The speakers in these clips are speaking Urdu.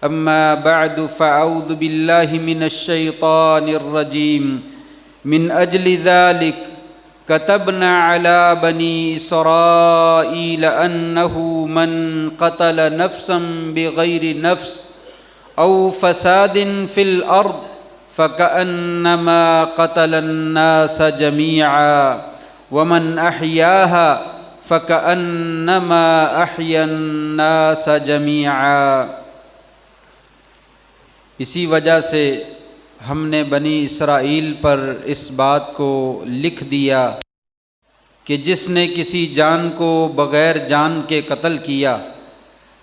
أما بعد فأعوذ بالله من الشيطان الرجيم من أجل ذلك كتبنا على بني إسرائيل أنه من قتل نفسا بغير نفس أو فساد في الأرض فكأنما قتل الناس جميعا ومن أحياها فكأنما أحيا الناس جميعا۔ اسی وجہ سے ہم نے بنی اسرائیل پر اس بات کو لکھ دیا کہ جس نے کسی جان کو بغیر جان کے قتل کیا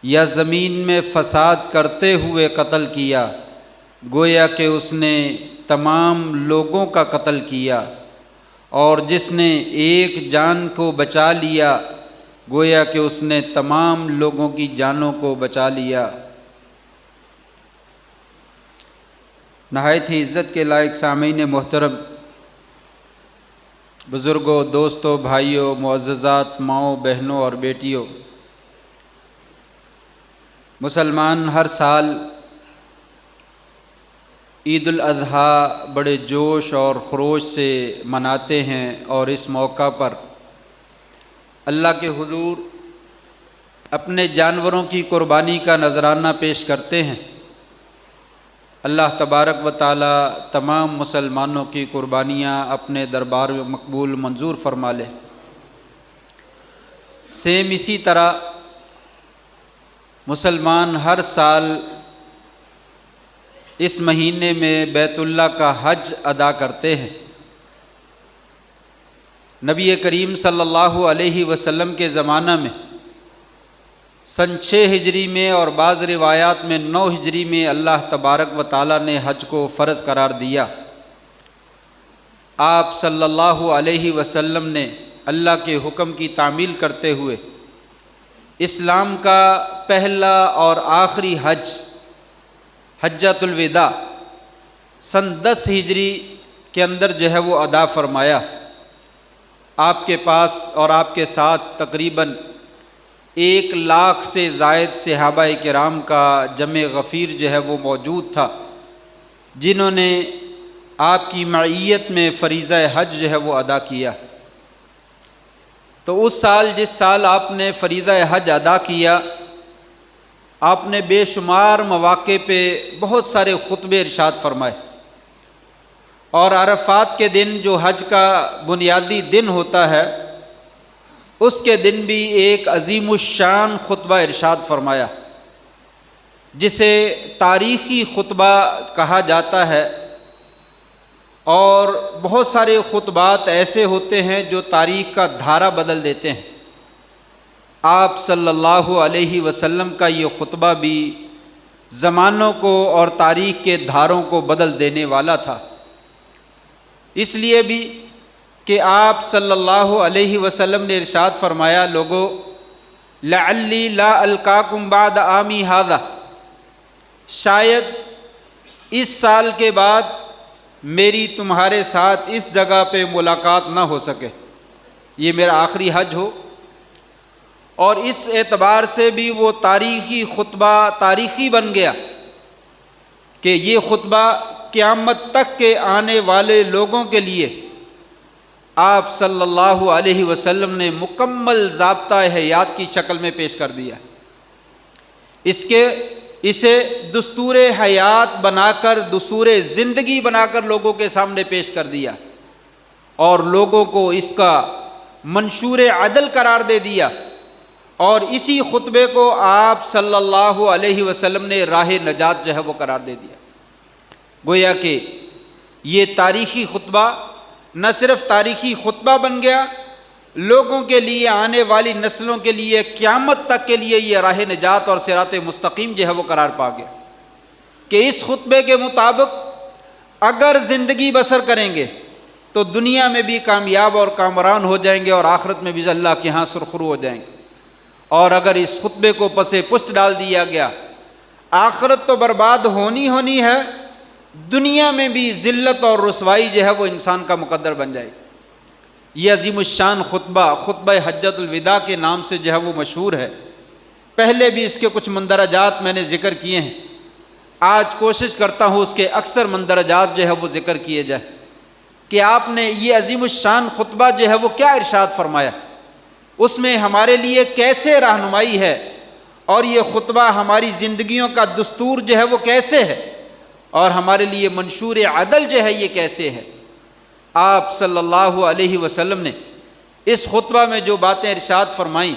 یا زمین میں فساد کرتے ہوئے قتل کیا، گویا کہ اس نے تمام لوگوں کا قتل کیا، اور جس نے ایک جان کو بچا لیا گویا کہ اس نے تمام لوگوں کی جانوں کو بچا لیا۔ نہایت ہی عزت کے لائق سامعین محترم، بزرگوں، دوستوں، بھائیوں، معززات، ماؤں، بہنوں اور بیٹیوں، مسلمان ہر سال عید الاضحیٰ بڑے جوش اور خروش سے مناتے ہیں، اور اس موقع پر اللہ کے حضور اپنے جانوروں کی قربانی کا نذرانہ پیش کرتے ہیں۔ اللہ تبارک و تعالی تمام مسلمانوں کی قربانیاں اپنے دربار میں مقبول منظور فرما لے۔ سیم اسی طرح مسلمان ہر سال اس مہینے میں بیت اللہ کا حج ادا کرتے ہیں۔ نبی کریم صلی اللہ علیہ وسلم کے زمانہ میں سن 6 ہجری میں اور بعض روایات میں 9 ہجری میں اللہ تبارک و تعالیٰ نے حج کو فرض قرار دیا۔ آپ صلی اللہ علیہ وسلم نے اللہ کے حکم کی تعمیل کرتے ہوئے اسلام کا پہلا اور آخری حج، حجۃ الوداع، سن 10 ہجری کے اندر جو ہے وہ ادا فرمایا۔ آپ کے پاس اور آپ کے ساتھ تقریباً 1 لاکھ سے زائد صحابہ کرام کا جمع غفیر جو ہے وہ موجود تھا، جنہوں نے آپ کی معیت میں فریضہ حج جو ہے وہ ادا کیا۔ تو اس سال، جس سال آپ نے فریضہ حج ادا کیا، آپ نے بے شمار مواقع پہ بہت سارے خطبے ارشاد فرمائے، اور عرفات کے دن جو حج کا بنیادی دن ہوتا ہے، اس کے دن بھی ایک عظیم الشان خطبہ ارشاد فرمایا، جسے تاریخی خطبہ کہا جاتا ہے۔ اور بہت سارے خطبات ایسے ہوتے ہیں جو تاریخ کا دھارا بدل دیتے ہیں۔ آپ صلی اللہ علیہ وسلم کا یہ خطبہ بھی زمانوں کو اور تاریخ کے دھاروں کو بدل دینے والا تھا، اس لیے بھی کہ آپ صلی اللہ علیہ وسلم نے ارشاد فرمایا، لوگو لعلی لا القاکم بعد عامی ھذا، شاید اس سال کے بعد میری تمہارے ساتھ اس جگہ پہ ملاقات نہ ہو سکے، یہ میرا آخری حج ہو۔ اور اس اعتبار سے بھی وہ تاریخی خطبہ تاریخی بن گیا کہ یہ خطبہ قیامت تک کے آنے والے لوگوں کے لیے آپ صلی اللہ علیہ وسلم نے مکمل ضابطۂ حیات کی شکل میں پیش کر دیا۔ اسے دستور حیات بنا کر، دستور زندگی بنا کر لوگوں کے سامنے پیش کر دیا، اور لوگوں کو اس کا منشور عدل قرار دے دیا، اور اسی خطبے کو آپ صلی اللہ علیہ وسلم نے راہ نجات جو ہے وہ قرار دے دیا۔ گویا کہ یہ تاریخی خطبہ نہ صرف تاریخی خطبہ بن گیا، لوگوں کے لیے، آنے والی نسلوں کے لیے، قیامت تک کے لیے یہ راہ نجات اور صراط مستقیم جو ہے وہ قرار پا گیا کہ اس خطبے کے مطابق اگر زندگی بسر کریں گے تو دنیا میں بھی کامیاب اور کامران ہو جائیں گے، اور آخرت میں بھی اللہ کے ہاں سرخرو ہو جائیں گے۔ اور اگر اس خطبے کو پس پشت ڈال دیا گیا، آخرت تو برباد ہونی ہے، دنیا میں بھی ذلت اور رسوائی جو ہے وہ انسان کا مقدر بن جائے گی۔ یہ عظیم الشان خطبہ حجۃ الوداع کے نام سے جو ہے وہ مشہور ہے۔ پہلے بھی اس کے کچھ مندرجات میں نے ذکر کیے ہیں آج کوشش کرتا ہوں اس کے اکثر مندرجات جو ہے وہ ذکر کیے جائے کہ آپ نے یہ عظیم الشان خطبہ جو ہے وہ کیا ارشاد فرمایا، اس میں ہمارے لیے کیسے رہنمائی ہے، اور یہ خطبہ ہماری زندگیوں کا دستور جو ہے وہ کیسے ہے، اور ہمارے لیے منشور عدل جو ہے یہ کیسے ہے۔ آپ صلی اللہ علیہ وسلم نے اس خطبہ میں جو باتیں ارشاد فرمائیں،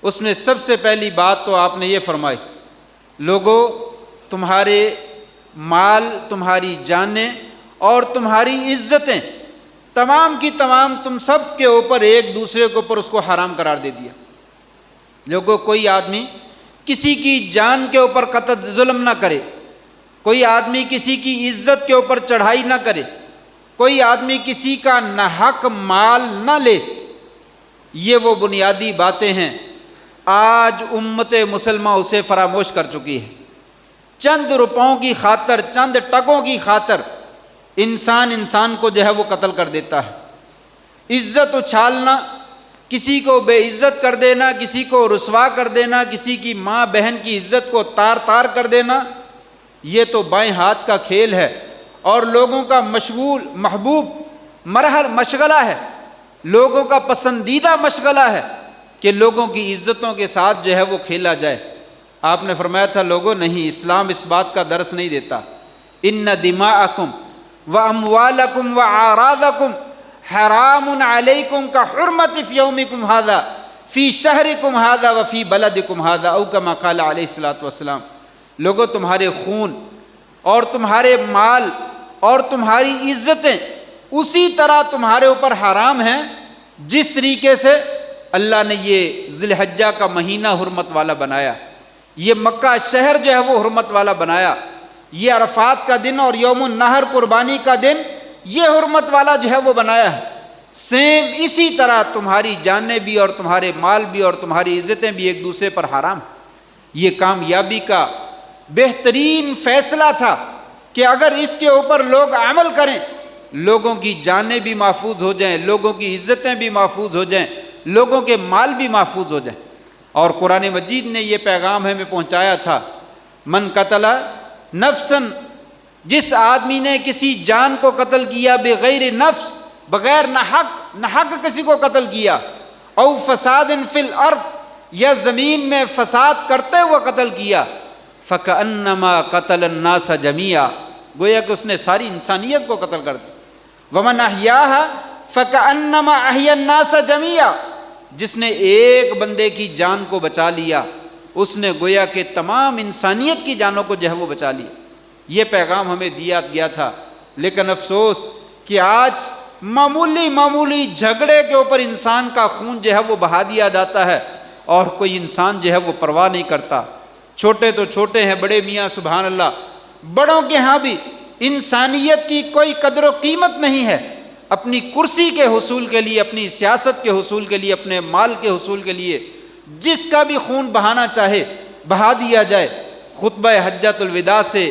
اس میں سب سے پہلی بات تو آپ نے یہ فرمائی، لوگوں تمہارے مال، تمہاری جانیں اور تمہاری عزتیں تمام کی تمام تم سب کے اوپر ایک دوسرے کے اوپر اس کو حرام قرار دے دیا۔ لوگوں کوئی آدمی کسی کی جان کے اوپر قطع ظلم نہ کرے، کوئی آدمی کسی کی عزت کے اوپر چڑھائی نہ کرے، کوئی آدمی کسی کا ناحق مال نہ لے۔ یہ وہ بنیادی باتیں ہیں، آج امت مسلمہ اسے فراموش کر چکی ہے۔ چند روپوں کی خاطر، چند ٹکوں کی خاطر انسان کو جو ہے وہ قتل کر دیتا ہے۔ عزت اچھالنا، کسی کو بے عزت کر دینا، کسی کو رسوا کر دینا، کسی کی ماں بہن کی عزت کو تار تار کر دینا، یہ تو بائیں ہاتھ کا کھیل ہے اور لوگوں کا محبوب مشغلہ ہے، لوگوں کا پسندیدہ مشغلہ ہے کہ لوگوں کی عزتوں کے ساتھ جو ہے وہ کھیلا جائے۔ آپ نے فرمایا تھا لوگوں نہیں، اسلام اس بات کا درس نہیں دیتا، ان دماءکم واموالکم واعراضکم حرام علیکم کحرمت فی یومکم ھذا فی شہرکم ھذا وفی بلدکم ھذا او کما قال علیہ الصلوۃ والسلام۔ لوگوں تمہارے خون اور تمہارے مال اور تمہاری عزتیں اسی طرح تمہارے اوپر حرام ہیں جس طریقے سے اللہ نے یہ ذی الحجہ کا مہینہ حرمت والا بنایا، یہ مکہ شہر جو ہے وہ حرمت والا بنایا، یہ عرفات کا دن اور یوم النحر قربانی کا دن یہ حرمت والا جو ہے وہ بنایا ہے۔ سیم اسی طرح تمہاری جانیں بھی اور تمہارے مال بھی اور تمہاری عزتیں بھی ایک دوسرے پر حرام۔ یہ کامیابی کا بہترین فیصلہ تھا کہ اگر اس کے اوپر لوگ عمل کریں، لوگوں کی جانیں بھی محفوظ ہو جائیں، لوگوں کی عزتیں بھی محفوظ ہو جائیں، لوگوں کے مال بھی محفوظ ہو جائیں۔ اور قرآن مجید نے یہ پیغام ہمیں پہنچایا تھا، من قتل نفسا، جس آدمی نے کسی جان کو قتل کیا بغیر نفس، بغیر ناحق کسی کو قتل کیا، او فساد فی الارض، یا زمین میں فساد کرتے ہوئے قتل کیا، فکأنما قتل الناس جمیعا، گویا کہ اس نے ساری انسانیت کو قتل کر دیا۔ ومن احیاھا فکأنما احیا الناس جمیعا، جس نے ایک بندے کی جان کو بچا لیا اس نے گویا کہ تمام انسانیت کی جانوں کو جو ہے وہ بچا لیا۔ یہ پیغام ہمیں دیا گیا تھا، لیکن افسوس کہ آج معمولی جھگڑے کے اوپر انسان کا خون جو ہے وہ بہا دیا جاتا ہے اور کوئی انسان جو ہے وہ پرواہ نہیں کرتا۔ چھوٹے تو چھوٹے ہیں، بڑے میاں سبحان اللہ، بڑوں کے ہاں بھی انسانیت کی کوئی قدر و قیمت نہیں ہے۔ اپنی کرسی کے حصول کے لیے، اپنی سیاست کے حصول کے لیے، اپنے مال کے حصول کے لیے جس کا بھی خون بہانا چاہے بہا دیا جائے۔ خطبہ حجۃ الوداع سے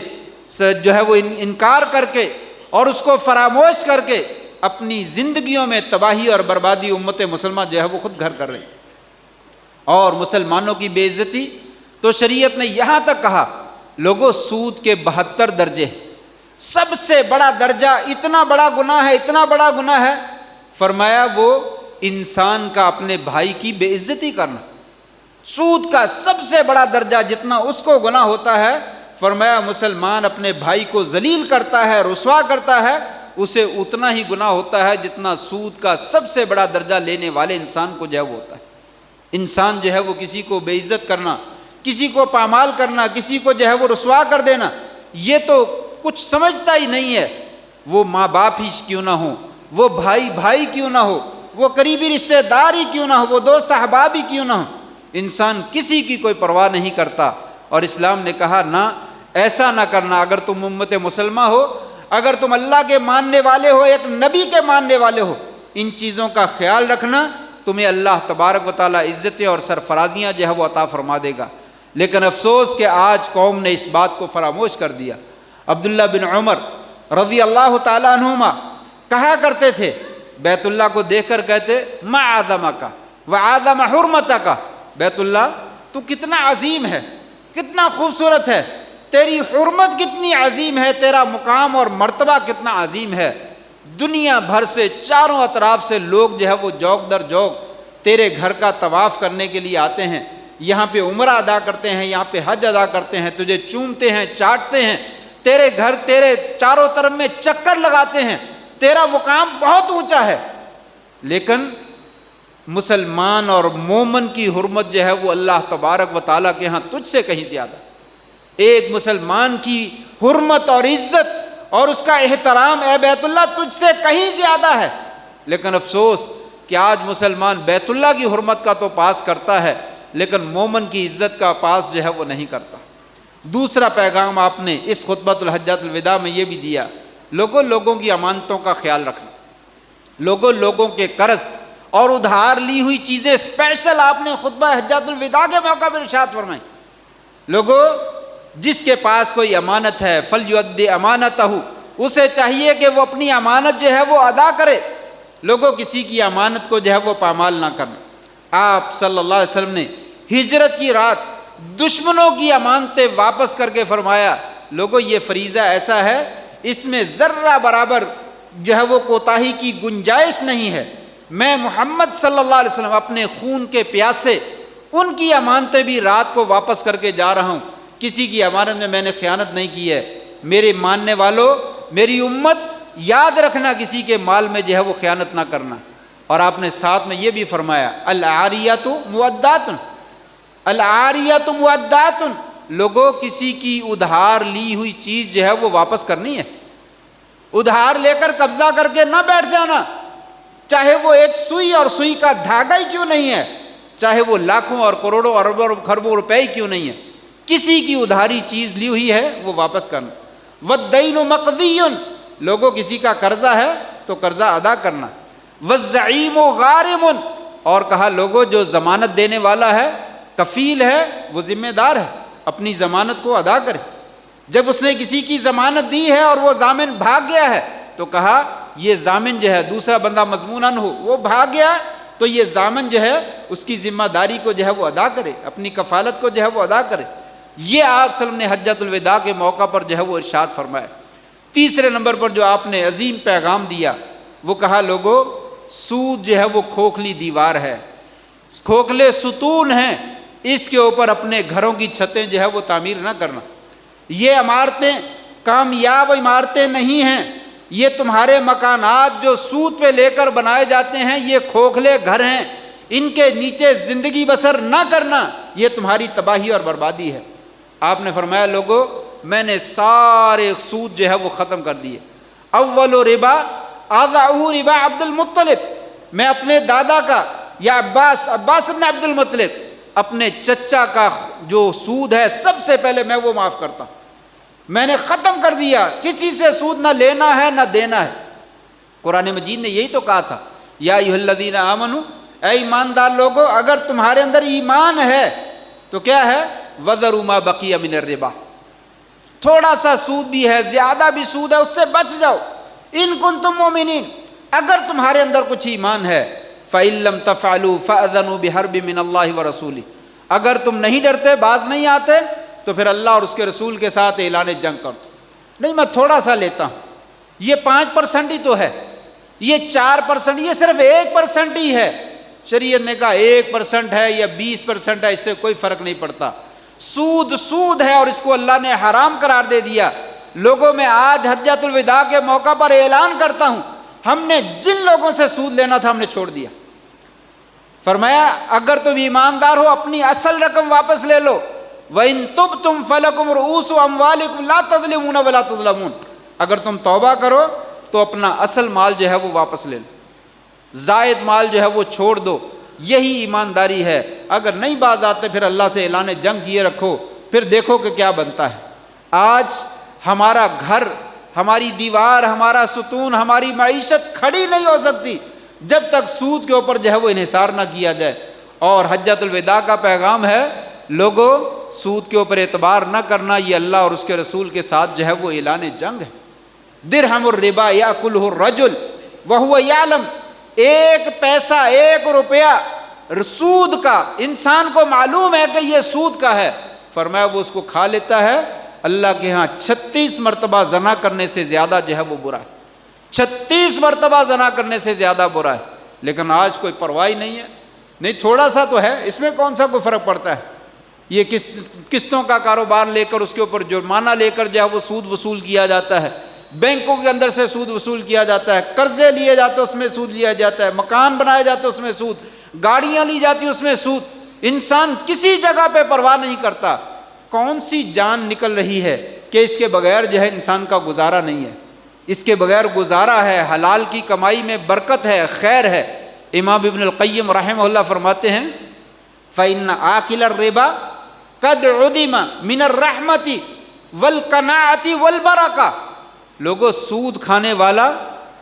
جو ہے وہ انکار کر کے اور اس کو فراموش کر کے اپنی زندگیوں میں تباہی اور بربادی امت مسلمہ جو ہے وہ خود گھر کر رہی۔ اور مسلمانوں کی بے عزتی تو شریعت نے یہاں تک کہا، لوگوں سود کے 72 درجے، سب سے بڑا درجہ، اتنا بڑا گناہ ہے، اتنا بڑا گناہ ہے، فرمایا وہ انسان کا اپنے بھائی کی بے عزتی کرنا۔ سود کا سب سے بڑا درجہ جتنا اس کو گناہ ہوتا ہے، فرمایا مسلمان اپنے بھائی کو ذلیل کرتا ہے، رسوا کرتا ہے، اسے اتنا ہی گناہ ہوتا ہے جتنا سود کا سب سے بڑا درجہ لینے والے انسان کو جو ہے وہ ہوتا ہے۔ انسان جو ہے وہ کسی کو بے عزت کرنا، کسی کو پامال کرنا، کسی کو جو ہے وہ رسوا کر دینا، یہ تو کچھ سمجھتا ہی نہیں ہے۔ وہ ماں باپ ہی کیوں نہ ہو، وہ بھائی کیوں نہ ہو، وہ قریبی رشتہ دار ہی کیوں نہ ہو، وہ دوست احباب ہی کیوں نہ ہو، انسان کسی کی کوئی پرواہ نہیں کرتا۔ اور اسلام نے کہا نہ، ایسا نہ کرنا۔ اگر تم امت مسلمہ ہو، اگر تم اللہ کے ماننے والے ہو، ایک نبی کے ماننے والے ہو، ان چیزوں کا خیال رکھنا، تمہیں اللہ تبارک و تعالیٰ عزتیں اور سرفرازیاں جو ہے وہ عطا فرما دے گا۔ لیکن افسوس کہ آج قوم نے اس بات کو فراموش کر دیا۔ عبداللہ بن عمر رضی اللہ تعالیٰ عنہما کہا کرتے تھے، بیت اللہ کو دیکھ کر کہتے ما اعظمک وعظم حرمتک، بیت اللہ تو کتنا عظیم ہے، کتنا خوبصورت ہے، تیری حرمت کتنی عظیم ہے، تیرا مقام اور مرتبہ کتنا عظیم ہے، دنیا بھر سے چاروں اطراف سے لوگ جو ہے وہ جوق در جوق تیرے گھر کا طواف کرنے کے لیے آتے ہیں، یہاں پہ عمرہ ادا کرتے ہیں، یہاں پہ حج ادا کرتے ہیں، تجھے چومتے ہیں، چاٹتے ہیں، تیرے گھر تیرے چاروں طرف میں چکر لگاتے ہیں، تیرا مقام بہت اونچا ہے، لیکن مسلمان اور مومن کی حرمت جو ہے وہ اللہ تبارک و تعالیٰ کے ہاں تجھ سے کہیں زیادہ۔ ایک مسلمان کی حرمت اور عزت اور اس کا احترام اے بیت اللہ تجھ سے کہیں زیادہ ہے، لیکن افسوس کہ آج مسلمان بیت اللہ کی حرمت کا تو پاس کرتا ہے لیکن مومن کی عزت کا پاس جو ہے وہ نہیں کرتا۔ دوسرا پیغام آپ نے اس خطبۃ الحجۃ الوداع میں یہ بھی دیا، لوگوں کی امانتوں کا خیال رکھنا، لوگوں کے قرض اور ادھار لی ہوئی چیزیں اسپیشل آپ نے خطبہ حجۃ الوداع کے موقع پر ارشاد فرمائی۔ لوگوں، جس کے پاس کوئی امانت ہے فلیؤدِ امانتہ، اسے چاہیے کہ وہ اپنی امانت جو ہے وہ ادا کرے۔ لوگوں، کسی کی امانت کو جو ہے وہ پامال نہ کرنا۔ آپ صلی اللہ علیہ وسلم نے ہجرت کی رات دشمنوں کی امانتیں واپس کر کے فرمایا، لوگوں یہ فریضہ ایسا ہے اس میں ذرہ برابر جو ہے وہ کوتاہی کی گنجائش نہیں ہے، میں محمد صلی اللہ علیہ وسلم اپنے خون کے پیاسے ان کی امانتیں بھی رات کو واپس کر کے جا رہا ہوں، کسی کی امانت میں نے خیانت نہیں کی ہے۔ میرے ماننے والوں، میری امت، یاد رکھنا کسی کے مال میں جو ہے وہ خیانت نہ کرنا۔ اور آپ نے ساتھ میں یہ بھی فرمایا العاریۃ مؤدات، العاریۃ مؤدات، لوگوں کسی کی ادھار لی ہوئی چیز جو ہے وہ واپس کرنی ہے، ادھار لے کر قبضہ کر کے نہ بیٹھ جانا، چاہے وہ ایک سوئی اور سوئی کا دھاگا ہی کیوں نہیں ہے، چاہے وہ لاکھوں اور کروڑوں اربوں اور خربوں روپے ہی کیوں نہیں ہے، کسی کی ادھاری چیز لی ہوئی ہے وہ واپس کرنا۔ والدین مقضی، لوگوں کسی کا قرضہ ہے تو قرضہ ادا کرنا۔ والزعیم غارم، اور کہا لوگوں جو ضمانت دینے والا ہے، کفیل ہے، وہ ذمہ دار ہے، اپنی ضمانت کو ادا کرے۔ جب اس نے کسی کی ضمانت دی ہے اور وہ ضامن بھاگ گیا ہے تو کہا یہ ضامن جو ہے، دوسرا بندہ مضموناً ہو وہ بھاگ گیا تو یہ ضامن جو ہے اس کی ذمہ داری کو جو ہے وہ ادا کرے، اپنی کفالت کو جو ہے وہ ادا کرے۔ یہ آپ صلی اللہ علیہ وسلم نے حجۃ الوداع کے موقع پر جو ہے وہ ارشاد فرمایا۔ تیسرے نمبر پر جو آپ نے عظیم پیغام دیا وہ کہا لوگوں، سود جو ہے وہ کھوکھلی دیوار ہے، کھوکھلے ستون ہیں، اس کے اوپر اپنے گھروں کی چھتیں جو ہے وہ تعمیر نہ کرنا۔ یہ عمارتیں کامیاب عمارتیں نہیں ہیں، یہ تمہارے مکانات جو سود پہ لے کر بنائے جاتے ہیں یہ کھوکھلے گھر ہیں، ان کے نیچے زندگی بسر نہ کرنا، یہ تمہاری تباہی اور بربادی ہے۔ آپ نے فرمایا لوگوں، میں نے سارے سود جو ہے وہ ختم کر دیے۔ اول ربا اضعہ ربا عبد المطلب، میں اپنے دادا کا یا عباس بن عبد المطلب، اپنے چچا کا جو سود ہے سب سے پہلے میں وہ معاف کرتا ہوں، میں نے ختم کر دیا، کسی سے سود نہ لینا ہے نہ دینا ہے۔ قرآن مجید نے یہی تو کہا تھا، یا ایھا الذین آمنوا، اے ایماندار لوگو، اگر تمہارے اندر ایمان ہے تو کیا ہے، وذروا ما بقی من الربا، تھوڑا سا سود بھی ہے، زیادہ بھی سود ہے، اس سے بچ جاؤ۔ ان کنتم مؤمنین، اگر تمہارے اندر کچھ ایمان ہے، فإن لم تفعلوا فأذنوا بحرب من اللہ ورسولہ، اگر تم نہیں ڈرتے، باز نہیں آتے، تو پھر اللہ اور اس کے رسول کے ساتھ اعلان جنگ کر دو۔ نہیں میں تھوڑا سا لیتا ہوں، یہ 5% ہی تو ہے، یہ 4%، یہ صرف 1% ہی ہے، شریعت نے کہا 1% ہے یا 20% ہے، اس سے کوئی فرق نہیں پڑتا، سود ہے اور اس کو اللہ نے حرام قرار دے دیا۔ لوگوں میں آج حجۃ الوداع کے موقع پر اعلان کرتا ہوں، ہم نے جن لوگوں سے سود لینا تھا ہم نے چھوڑ دیا۔ فرمایا اگر تم ایماندار ہو اپنی اصل رقم واپس لے لو، وَإِن تُبْتُمْ فَلَكُمْ رُؤُوسُ أَمْوَالِكُمْ لَا تَظْلِمُونَ وَلَا تُظْلَمُونَ، اگر تم توبہ کرو تو اپنا اصل مال جو ہے وہ واپس لے لو، زائد مال جو ہے وہ چھوڑ دو، یہی ایمانداری ہے۔ اگر نہیں باز آتے پھر اللہ سے اعلان جنگ کیے رکھو، پھر دیکھو کہ کیا بنتا ہے۔ آج ہمارا گھر، ہماری دیوار، ہمارا ستون، ہماری معیشت کھڑی نہیں ہو سکتی جب تک سود کے اوپر جو ہے وہ انحصار نہ کیا جائے۔ اور حجۃ الوداع کا پیغام ہے لوگوں، سود کے اوپر اعتبار نہ کرنا، یہ اللہ اور اس کے رسول کے ساتھ جو ہے وہ اعلان جنگ ہے۔ درہم الربا یاکلہ الرجل وہو یعلم، 1 پیسہ 1 روپیہ سود کا انسان کو معلوم ہے کہ یہ سود کا ہے، فرمایا وہ اس کو کھا لیتا ہے اللہ کے ہاں 36 مرتبہ زنا کرنے سے زیادہ جو ہے وہ برا ہے، 36 مرتبہ زنا کرنے سے زیادہ برا ہے۔ لیکن آج کوئی پرواہ نہیں ہے، نہیں تھوڑا سا تو ہے، اس میں کون سا کوئی فرق پڑتا ہے؟ یہ قسطوں کا کاروبار لے کر اس کے اوپر جرمانہ لے کر جو ہے وہ سود وصول کیا جاتا ہے، بینکوں کے اندر سے سود وصول کیا جاتا ہے، قرضے لیے جاتے اس میں سود لیا جاتا ہے، مکان بنائے جاتے اس میں سود، گاڑیاں لی جاتی اس میں سود۔ انسان کسی جگہ پہ پرواہ نہیں کرتا کون سی جان نکل رہی ہے کہ اس کے بغیر جو ہے انسان کا گزارا نہیں ہے، اس کے بغیر گزارا ہے، حلال کی کمائی میں برکت ہے، خیر ہے۔ امام ابن القیم رحمہ اللہ فرماتے ہیں فَإِنَّ آكِلَ الرِّبَا قَدْ عُدِمَ مِنَ الرَّحْمَةِ وَالْقَنَاعَةِ وَالْبَرَكَةِ، لوگوں سود کھانے والا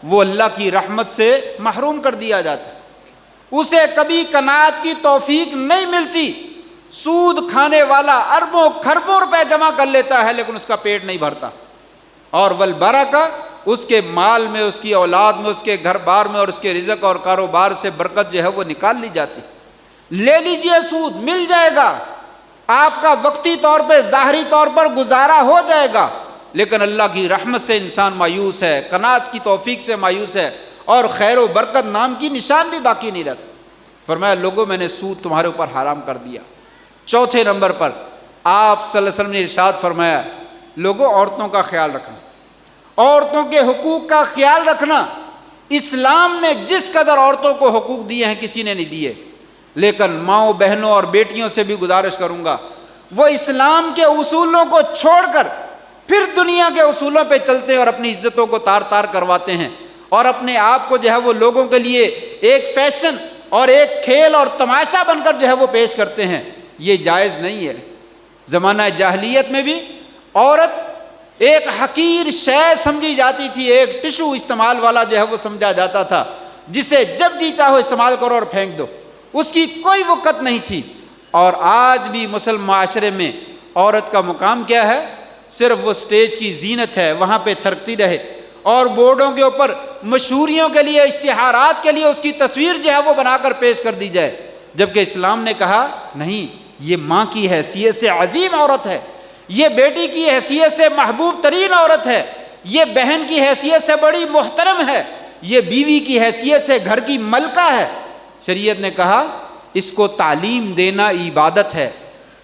وہ اللہ کی رحمت سے محروم کر دیا جاتا ہے، اسے کبھی قناعت کی توفیق نہیں ملتی۔ سود کھانے والا اربوں کھربوں روپے جمع کر لیتا ہے لیکن اس کا پیٹ نہیں بھرتا، اور والبرکہ، اس کے مال میں، اس کی اولاد میں، اس کے گھر بار میں اور اس کے رزق اور کاروبار سے برکت جو ہے وہ نکال لی جاتی۔ لے لیجئے سود، مل جائے گا، آپ کا وقتی طور پہ ظاہری طور پر گزارا ہو جائے گا، لیکن اللہ کی رحمت سے انسان مایوس ہے، قناعت کی توفیق سے مایوس ہے، اور خیر و برکت نام کی نشان بھی باقی نہیں رہتا۔ فرمایا لوگوں میں نے سود تمہارے اوپر حرام کر دیا۔ چوتھے نمبر پر آپ صلی اللہ علیہ وسلم نے ارشاد فرمایا لوگوں عورتوں کا خیال رکھنا، عورتوں کے حقوق کا خیال رکھنا۔ اسلام نے جس قدر عورتوں کو حقوق دیے ہیں کسی نے نہیں دیے، لیکن ماؤں بہنوں اور بیٹیوں سے بھی گزارش کروں گا وہ اسلام کے اصولوں کو چھوڑ کر پھر دنیا کے اصولوں پہ چلتے ہیں اور اپنی عزتوں کو تار تار کرواتے ہیں اور اپنے آپ کو جو ہے وہ لوگوں کے لیے ایک فیشن اور ایک کھیل اور تماشا بن کر جو ہے وہ پیش کرتے ہیں۔ یہ جائز نہیں ہے۔ زمانہ جاہلیت میں بھی عورت ایک حقیر شے سمجھی جاتی تھی، ایک ٹشو استعمال والا جو ہے وہ سمجھا جاتا تھا، جسے جب جی چاہو استعمال کرو اور پھینک دو، اس کی کوئی وقت نہیں تھی۔ اور آج بھی مسلم معاشرے میں عورت کا مقام کیا ہے؟ صرف وہ سٹیج کی زینت ہے، وہاں پہ تھرکتی رہے اور بورڈوں کے اوپر مشہوریوں کے لیے، اشتہارات کے لیے اس کی تصویر جو ہے وہ بنا کر پیش کر دی جائے، جبکہ اسلام نے کہا نہیں، یہ ماں کی حیثیت سے عظیم عورت ہے، یہ بیٹی کی حیثیت سے محبوب ترین عورت ہے، یہ بہن کی حیثیت سے بڑی محترم ہے، یہ بیوی کی حیثیت سے گھر کی ملکہ ہے۔ شریعت نے کہا اس کو تعلیم دینا عبادت ہے،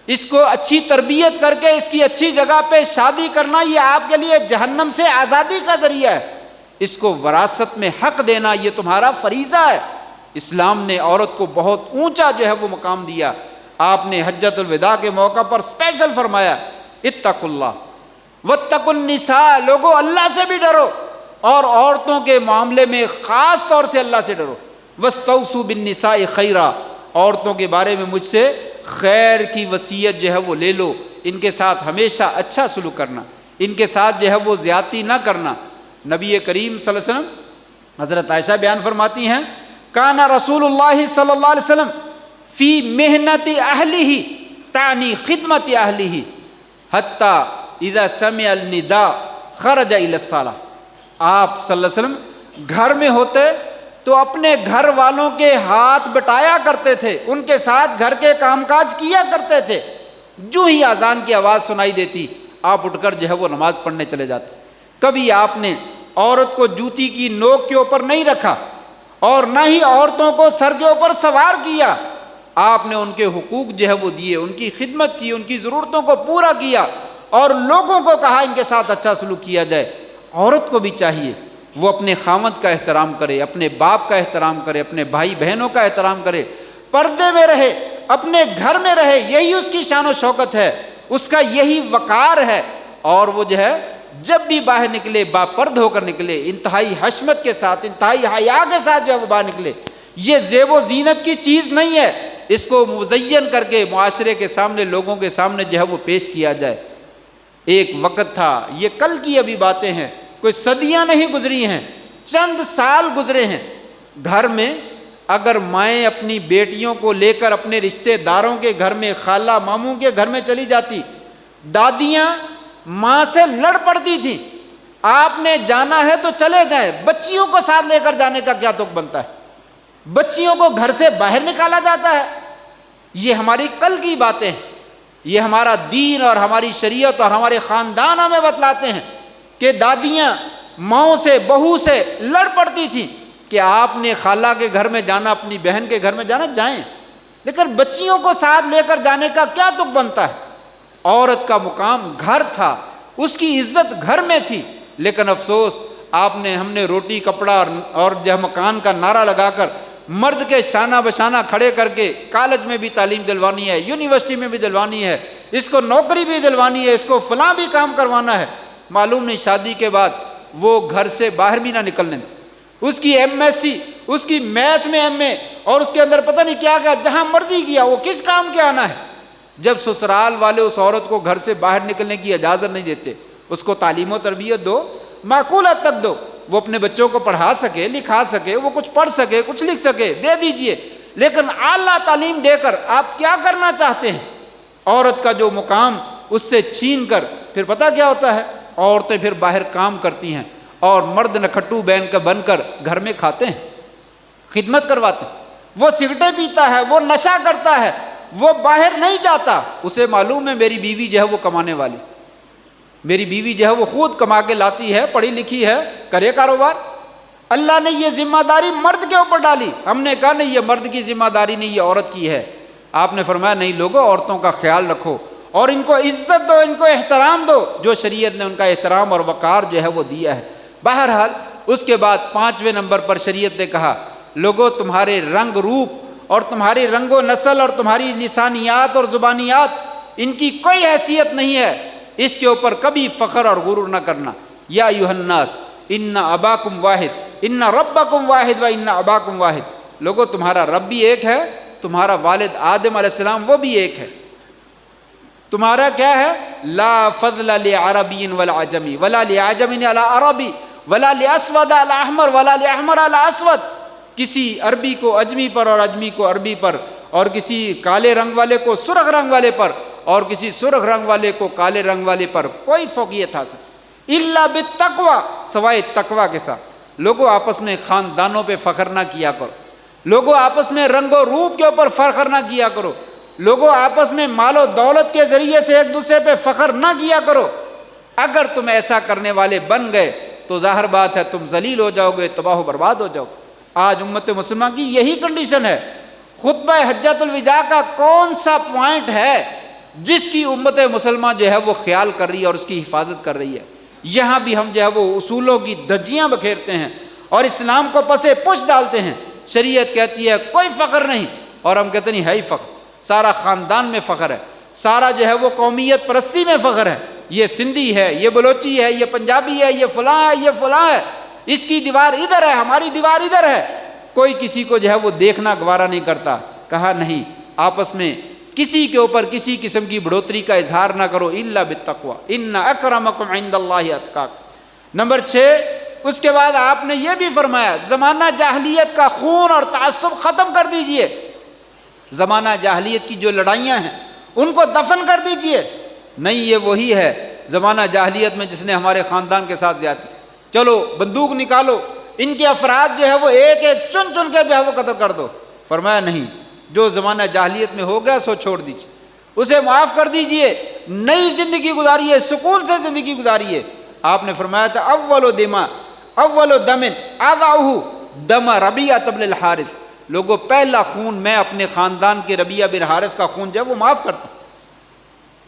اس کو اچھی تربیت کر کے اس کی اچھی جگہ پہ شادی کرنا یہ آپ کے لیے جہنم سے آزادی کا ذریعہ ہے، اس کو وراثت میں حق دینا یہ تمہارا فریضہ ہے۔ اسلام نے عورت کو بہت اونچا جو ہے وہ مقام دیا۔ آپ نے حجۃ الوداع کے موقع پر اسپیشل فرمایا اتقوا اللہ واتقوا النساء، لوگوں اللہ سے بھی ڈرو اور عورتوں کے معاملے میں خاص طور سے اللہ سے ڈرو۔ واستوصوا بالنساء خیرا، عورتوں کے بارے میں مجھ سے خیر کی وصیت جو ہے وہ لے لو، ان کے ساتھ ہمیشہ اچھا سلوک کرنا، ان کے ساتھ جو ہے وہ زیادتی نہ کرنا۔ نبی کریم صلی اللہ علیہ وسلم، حضرت عائشہ بیان فرماتی ہیں کانا رسول اللہ صلی اللہ علیہ وسلم فی محنت اہلہ تعنی خدمت اہلہ حتی اذا سمع النداء خرج الی الصلاۃ۔ آپ صلی اللہ علیہ وسلم گھر میں ہوتے تو اپنے گھر والوں کے ہاتھ بٹایا کرتے تھے، ان کے ساتھ گھر کے کام کاج کیا کرتے تھے، جو ہی اذان کی آواز سنائی دیتی آپ اٹھ کر جو ہے وہ نماز پڑھنے چلے جاتے۔ کبھی آپ نے عورت کو جوتی کی نوک کے اوپر نہیں رکھا اور نہ ہی عورتوں کو سر کے اوپر سوار کیا، آپ نے ان کے حقوق جو ہے وہ دیے، ان کی خدمت کی، ان کی ضرورتوں کو پورا کیا اور لوگوں کو کہا ان کے ساتھ اچھا سلوک کیا جائے۔ عورت کو بھی چاہیے وہ اپنے خاوند کا احترام کرے، اپنے باپ کا احترام کرے، اپنے بھائی بہنوں کا احترام کرے، پردے میں رہے، اپنے گھر میں رہے، یہی اس کی شان و شوکت ہے، اس کا یہی وقار ہے، اور وہ جو ہے جب بھی باہر نکلے باپرد ہو کر نکلے، انتہائی حشمت کے ساتھ، انتہائی حیا کے ساتھ جو ہے وہ باہر نکلے۔ یہ زیب و زینت کی چیز نہیں ہے، اس کو مزین کر کے معاشرے کے سامنے، لوگوں کے سامنے جو ہے وہ پیش کیا جائے۔ ایک وقت تھا، یہ کل کی ابھی باتیں ہیں، کوئی صدیاں نہیں گزری ہیں، چند سال گزرے ہیں، گھر میں اگر مائیں اپنی بیٹیوں کو لے کر اپنے رشتہ داروں کے گھر میں، خالہ ماموں کے گھر میں چلی جاتی، دادیاں ماں سے لڑ پڑتی تھیں، آپ نے جانا ہے تو چلے جائیں، بچیوں کو ساتھ لے کر جانے کا کیا تک بنتا ہے؟ بچیوں کو گھر سے باہر نکالا جاتا ہے۔ یہ ہماری کل کی باتیں ہیں، یہ ہمارا دین اور ہماری شریعت اور ہمارے خاندان ہمیں بتلاتے ہیں کہ دادیاں ماؤں سے بہو سے لڑ پڑتی تھیں کہ آپ نے خالہ کے گھر میں جانا، اپنی بہن کے گھر میں جانا، جائیں، لیکن بچیوں کو ساتھ لے کر جانے کا کیا تک بنتا ہے؟ عورت کا مقام گھر تھا، اس کی عزت گھر میں تھی، لیکن افسوس ہم نے روٹی کپڑا اور مکان کا نعرہ لگا کر مرد کے شانہ بشانہ کھڑے کر کے کالج میں بھی تعلیم دلوانی ہے، یونیورسٹی میں بھی دلوانی ہے، اس کو نوکری بھی دلوانی ہے، اس کو فلاں بھی کام کروانا ہے، معلوم نہیں شادی کے بعد وہ گھر سے باہر بھی نہ نکلنے دیں، اس کی ایم ایس سی، اس کی میتھ میں ایم اے، اور اس کے اندر پتہ نہیں کیا کیا، جہاں مرضی کیا، وہ کس کام کے آنا ہے؟ جب سسرال والے اس عورت کو گھر سے باہر نکلنے کی اجازت نہیں دیتے، اس کو تعلیم و تربیت دو، معقول حد تک دو، وہ اپنے بچوں کو پڑھا سکے، لکھا سکے، وہ کچھ پڑھ سکے، کچھ لکھ سکے، دے دیجئے، لیکن اعلیٰ تعلیم دے کر آپ کیا کرنا چاہتے ہیں؟ عورت کا جو مقام اس سے چھین کر پھر پتہ کیا ہوتا ہے؟ عورتیں پھر باہر کام کرتی ہیں اور مرد نکھٹو بن کر گھر میں کھاتے ہیں، خدمت کرواتے ہیں، وہ سگریٹیں پیتا ہے، وہ نشہ کرتا ہے، وہ باہر نہیں جاتا، اسے معلوم ہے میری بیوی جو ہے وہ کمانے والی، میری بیوی جو ہے وہ خود کما کے لاتی ہے، پڑھی لکھی ہے، کرے کاروبار۔ اللہ نے یہ ذمہ داری مرد کے اوپر ڈالی، ہم نے کہا نہیں، یہ مرد کی ذمہ داری نہیں، یہ عورت کی ہے۔ آپ نے فرمایا نہیں لوگوں، عورتوں کا خیال رکھو اور ان کو عزت دو، ان کو احترام دو، جو شریعت نے ان کا احترام اور وقار جو ہے وہ دیا ہے۔ بہرحال اس کے بعد 5ویں نمبر پر شریعت نے کہا لوگوں، تمہارے رنگ روپ اور تمہاری رنگ و نسل اور تمہاری لسانیات اور زبانیات، ان کی کوئی حیثیت نہیں ہے، اس کے اوپر کبھی فخر اور غرور نہ کرنا۔ یا ایھا الناس ان اباکم واحد ان ربکم واحد و ان اباکم واحد، لوگوں تمہارا رب بھی ایک ہے، تمہارا والد آدم علیہ السلام وہ بھی ایک ہے، تمہارا کیا ہے؟ لا فضل لعربی ولا عجمی ولا لعجمی علی عربی ولا لاسود علی احمر ولا لاحمر علی اسود، کسی عربی کو اجمی پر اور اجمی کو عربی پر، اور کسی کالے رنگ والے کو سرخ رنگ والے پر، اور کسی سرخ رنگ والے کو کالے رنگ والے پر کوئی فوقیت حاصل الا بالتقوی، سوائے تقوی کے ساتھ۔ لوگوں آپس میں خاندانوں پہ فخر نہ کیا کرو، لوگوں آپس میں رنگ و روپ کے اوپر فخر نہ کیا کرو، لوگوں آپس میں مال و دولت کے ذریعے سے ایک دوسرے پہ فخر نہ کیا کرو۔ اگر تم ایسا کرنے والے بن گئے تو ظاہر بات ہے تم ذلیل ہو جاؤ گے، تباہ و برباد ہو جاؤ۔ آج امت مسلمہ کی یہی کنڈیشن ہے۔ خطبہ حجۃ الوداع کا کون سا پوائنٹ ہے جس کی امت مسلمہ جو ہے وہ خیال کر رہی ہے اور اس کی حفاظت کر رہی ہے؟ یہاں بھی ہم جو ہے وہ اصولوں کی دھجیاں بکھیرتے ہیں اور اسلام کو پسے پش ڈالتے ہیں۔ شریعت کہتی ہے کوئی فخر نہیں، اور ہم کہتے نہیں ہے ہی فخر، سارا خاندان میں فخر ہے، سارا جو ہے وہ قومیت پرستی میں فخر ہے، یہ سندھی ہے، یہ بلوچی ہے، یہ پنجابی ہے، یہ فلاں ہے، یہ فلاں ہے، اس کی دیوار ادھر ہے، ہماری دیوار ادھر ہے، کوئی کسی کو جو ہے وہ دیکھنا گوارا نہیں کرتا۔ کہا نہیں، آپس میں کسی کے اوپر کسی قسم کی بڑھوتری کا اظہار نہ کرو، الا بالتقوی ان اکرمکم عند اللہ اتقاکم۔ نمبر 6، اس کے بعد آپ نے یہ بھی فرمایا زمانہ جاہلیت کا خون اور تعصب ختم کر دیجئے، زمانہ جاہلیت کی جو لڑائیاں ہیں ان کو دفن کر دیجئے۔ نہیں، یہ وہی ہے زمانہ جاہلیت میں جس نے ہمارے خاندان کے ساتھ زیادتی، چلو بندوق نکالو، ان کے افراد جو ہے وہ ایک ایک چن چن کے جو ہے وہ قتل کر دو۔ فرمایا نہیں، جو زمانہ جاہلیت میں ہو گیا سو چھوڑ دیجئے، اسے معاف کر دیجئے، نئی زندگی گزاریے، سکون سے زندگی گزاریے۔ آپ نے فرمایا تھا اول دم اضعه دم ربیعہ بن الحارث، لوگوں پہلا خون میں اپنے خاندان کے ربیعہ بن حارث کا خون جو ہے وہ معاف کرتا،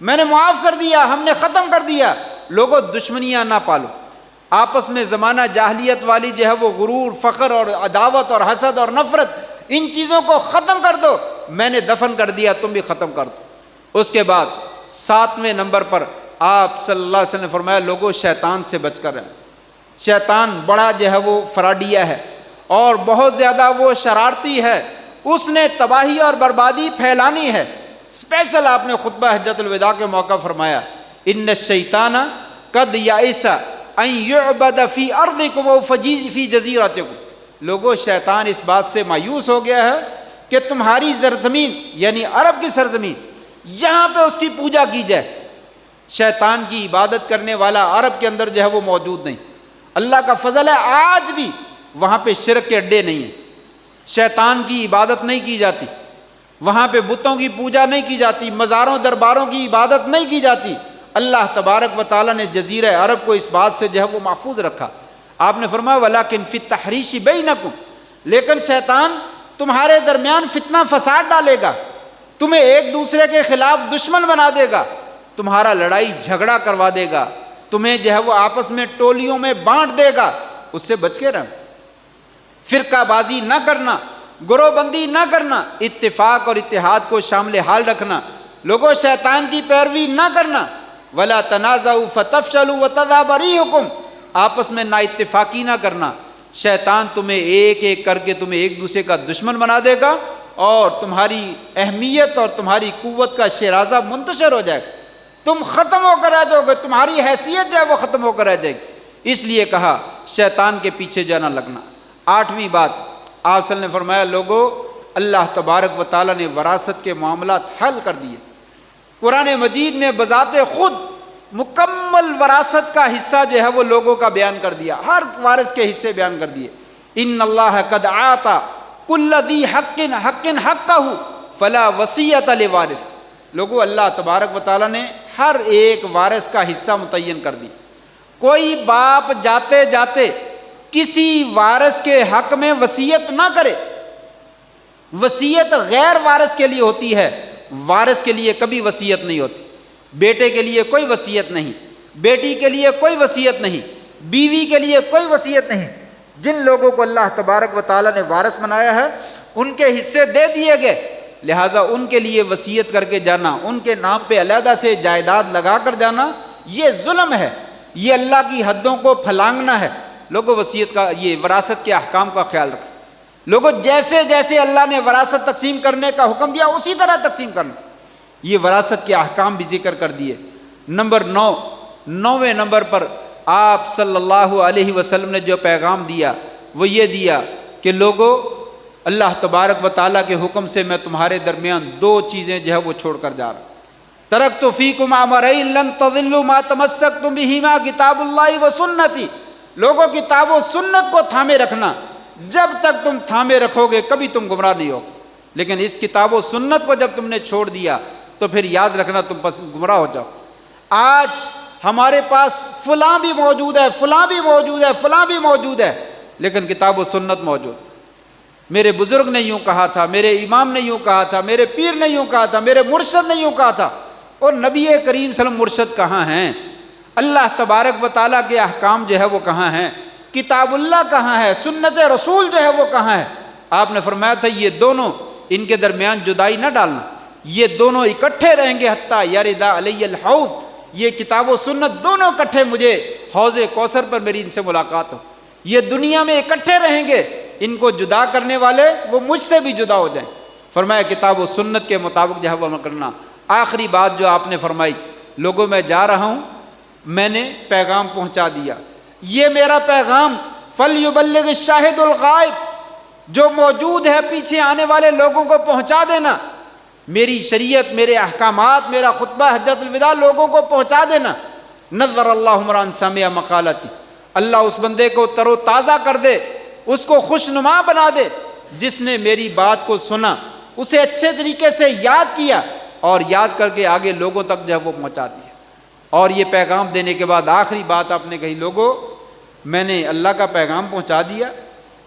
میں نے معاف کر دیا، ہم نے ختم کر دیا۔ لوگوں دشمنیاں نہ پالو، آپس میں زمانہ جاہلیت والی جو ہے وہ غرور، فخر اور عداوت اور حسد اور نفرت، ان چیزوں کو ختم کر دو، میں نے دفن کر دیا، تم بھی ختم کر دو۔ اس کے بعد 7ویں نمبر پر آپ صلی اللہ علیہ وسلم نے فرمایا لوگوں شیطان سے بچ کر رہیں، شیطان بڑا جو ہے وہ فراڈیہ ہے اور بہت زیادہ وہ شرارتی ہے، اس نے تباہی اور بربادی پھیلانی ہے۔ اسپیشل آپ نے خطبہ حجۃ الوداع کے موقع فرمایا ان الشیطان قد یئس ان یعبد فی ارضکم و فی جزیرتکم، لوگوں شیطان اس بات سے مایوس ہو گیا ہے کہ تمہاری سرزمین یعنی عرب کی سرزمین یہاں پہ اس کی پوجا کی جائے۔ شیطان کی عبادت کرنے والا عرب کے اندر جو ہے وہ موجود نہیں، اللہ کا فضل ہے آج بھی وہاں پہ شرک کے اڈے نہیں ہیں، شیطان کی عبادت نہیں کی جاتی۔ وہاں پہ بتوں کی پوجا نہیں کی جاتی، مزاروں درباروں کی عبادت نہیں کی جاتی۔ اللہ تبارک و تعالیٰ نے جزیرہ عرب کو اس بات سے جو ہے وہ محفوظ رکھا۔ آپ نے فرمایا وَلَكِنْ فِي التَّحْرِيشِ بَيْنَكُمْ، لیکن شیطان تمہارے درمیان فتنہ فساد ڈالے گا، تمہیں ایک دوسرے کے خلاف دشمن بنا دے گا، تمہارا لڑائی جھگڑا کروا دے گا، تمہیں جو ہے وہ آپس میں ٹولیوں میں بانٹ دے گا۔ اس سے بچ کے رہنا، فرقہ بازی نہ کرنا، گروہ بندی نہ کرنا، اتفاق اور اتحاد کو شامل حال رکھنا، لوگوں شیطان کی پیروی نہ کرنا۔ وَلَا تَنَازَعُوا فَتَفْشَلُوا وَتَذْهَبَ رِيحُكُمْ، آپس میں نا اتفاقی نہ کرنا، شیطان تمہیں ایک ایک کر کے تمہیں ایک دوسرے کا دشمن بنا دے گا اور تمہاری اہمیت اور تمہاری قوت کا شیرازہ منتشر ہو جائے گا، تم ختم ہو کر رہ جاؤ گے، تمہاری حیثیت جو ہے وہ ختم ہو کر رہ جائے گی۔ اس لیے کہا شیطان کے پیچھے جو ہے نہ لگنا۔ 8ویں بات آپ صلی اللہ علیہ وسلم نے فرمایا لوگوں اللہ تبارک و تعالیٰ نے وراثت کے معاملات حل کر دیے۔ قرآن مجید نے بذات خود مکمل وراثت کا حصہ جو ہے وہ لوگوں کا بیان کر دیا، ہر وارث کے حصے بیان کر دیے۔ ان اللہ قد آتا کل ذی حق حق حقہ فلا وصیۃ لوارث، لوگوں اللہ تبارک و تعالیٰ نے ہر ایک وارث کا حصہ متعین کر دی۔ کوئی باپ جاتے جاتے کسی وارث کے حق میں وصیت نہ کرے، وصیت غیر وارث کے لیے ہوتی ہے، وارث کے لیے کبھی وصیت نہیں ہوتی۔ بیٹے کے لیے کوئی وصیت نہیں، بیٹی کے لیے کوئی وصیت نہیں، بیوی کے لیے کوئی وصیت نہیں۔ جن لوگوں کو اللہ تبارک و تعالیٰ نے وارث بنایا ہے ان کے حصے دے دیے گئے، لہٰذا ان کے لیے وصیت کر کے جانا، ان کے نام پہ علیحدہ سے جائیداد لگا کر جانا، یہ ظلم ہے، یہ اللہ کی حدوں کو پھلانگنا ہے۔ لوگوں وصیت کا یہ وراثت کے احکام کا خیال رکھیں۔ لوگوں جیسے جیسے اللہ نے وراثت تقسیم کرنے کا حکم دیا اسی طرح تقسیم کرنا۔ یہ وراثت کے احکام بھی ذکر کر دیے۔ نمبر 9، 9ویں نمبر پر آپ صلی اللہ علیہ وسلم نے جو پیغام دیا وہ یہ دیا کہ لوگوں اللہ تبارک و تعالیٰ کے حکم سے میں تمہارے درمیان 2 چیزیں جو ہے وہ چھوڑ کر جا رہا ہوں۔ ترکت فیکم امرین لن تضلوا ما تمسکتم بہما کتاب اللہ و سنتی، لوگوں کتاب و سنت کو تھامے رکھنا، جب تک تم تھامے رکھو گے کبھی تم گمراہ نہیں ہوگے، لیکن اس کتاب و سنت کو جب تم نے چھوڑ دیا تو پھر یاد رکھنا تم گمراہ ہو جاؤ۔ آج ہمارے پاس فلاں بھی موجود ہے، فلاں بھی موجود ہے، فلاں بھی موجود ہے، لیکن کتاب و سنت موجود۔ میرے بزرگ نے یوں کہا تھا، میرے امام نے یوں کہا تھا، میرے پیر نے یوں کہا تھا، میرے مرشد نے یوں کہا تھا، اور نبی کریم صلی اللہ علیہ وسلم مرشد کہاں ہیں؟ اللہ تبارک و تعالیٰ کے احکام جو ہے وہ کہاں ہیں؟ کتاب اللہ کہاں ہے؟ سنت رسول جو ہے وہ کہاں ہے؟ آپ نے فرمایا تھا یہ دونوں ان کے درمیان جدائی نہ ڈالنا، یہ دونوں اکٹھے رہیں گے حتیٰ یرد علی الحوض، یہ کتاب و سنت دونوں اکٹھے مجھے حوض کوثر پر میری ان سے ملاقات ہو، یہ دنیا میں اکٹھے رہیں گے، ان کو جدا کرنے والے وہ مجھ سے بھی جدا ہو جائیں۔ فرمایا کتاب و سنت کے مطابق جو ہے وہ عمل کرنا۔ آخری بات جو آپ نے فرمائی، لوگوں میں جا رہا ہوں، میں نے پیغام پہنچا دیا، یہ میرا پیغام فَلْيُبَلِّغِ الشَّاهِدُ الْغَائِبُ، جو موجود ہے پیچھے آنے والے لوگوں کو پہنچا دینا، میری شریعت، میرے احکامات، میرا خطبہ حجۃ الوداع لوگوں کو پہنچا دینا۔ نظر اللہ عمران سمع مقالتی، اللہ اس بندے کو تر و تازہ کر دے، اس کو خوشنما بنا دے جس نے میری بات کو سنا، اسے اچھے طریقے سے یاد کیا اور یاد کر کے آگے لوگوں تک جو ہے وہ پہنچا دیا۔ اور یہ پیغام دینے کے بعد آخری بات آپ نے کہی، لوگوں میں نے اللہ کا پیغام پہنچا دیا،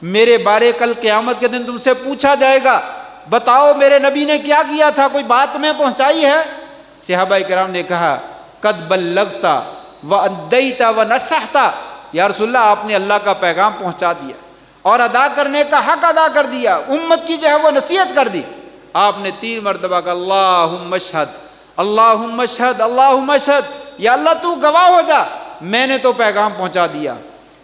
میرے بارے کل قیامت کے دن تم سے پوچھا جائے گا، بتاؤ میرے نبی نے کیا کیا تھا، کوئی بات تمہیں پہنچائی ہے؟ صحابہ کرام نے کہا قد بلغت وادیت ونصحت، یا رسول اللہ آپ نے اللہ کا پیغام پہنچا دیا اور ادا کرنے کا حق ادا کر دیا، امت کی جو ہے وہ نصیحت کر دی۔ آپ نے 3 مرتبہ کہا اللہم اشہد اللہم اشہد اللہم اشہد، یا اللہ تو گواہ ہو جا، میں نے تو پیغام پہنچا دیا،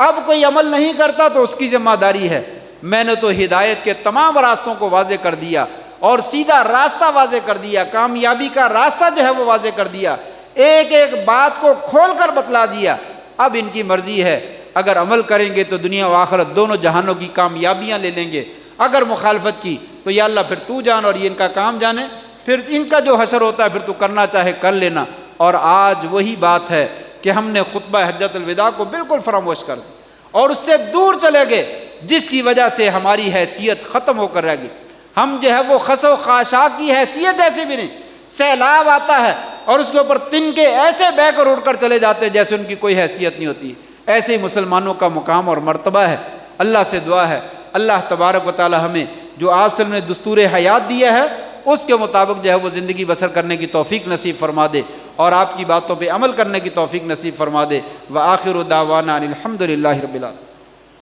اب کوئی عمل نہیں کرتا تو اس کی ذمہ داری ہے، میں نے تو ہدایت کے تمام راستوں کو واضح کر دیا اور سیدھا راستہ واضح کر دیا، کامیابی کا راستہ جو ہے وہ واضح کر دیا، ایک ایک بات کو کھول کر بتلا دیا، اب ان کی مرضی ہے، اگر عمل کریں گے تو دنیا و آخرت دونوں جہانوں کی کامیابیاں لے لیں گے، اگر مخالفت کی تو یا اللہ پھر تو جان اور یہ ان کا کام جانے، پھر ان کا جو حشر ہوتا ہے پھر تو کرنا چاہے کر لینا۔ اور آج وہی بات ہے کہ ہم نے خطبہ حجۃ الوداع کو بالکل فراموش کر دی اور اس سے دور چلے گئے، جس کی وجہ سے ہماری حیثیت ختم ہو کر رہ گئی۔ ہم جو ہے وہ خس و خاشاک کی حیثیت ایسی بھی نہیں، سیلاب آتا ہے اور اس کے اوپر تنکے ایسے بہہ کر اڑ کر چلے جاتے ہیں جیسے ان کی کوئی حیثیت نہیں ہوتی۔ ایسے ہی مسلمانوں کا مقام اور مرتبہ ہے۔ اللہ سے دعا ہے اللہ تبارک و تعالی ہمیں جو آپ صلی اللہ علیہ وسلم نے دستور حیات دیا ہے اس کے مطابق جو ہے وہ زندگی بسر کرنے کی توفیق نصیب فرما دے اور آپ کی باتوں پہ عمل کرنے کی توفیق نصیب فرما دے۔ وآخر دعوانا ان الحمد للہ رب العالمین۔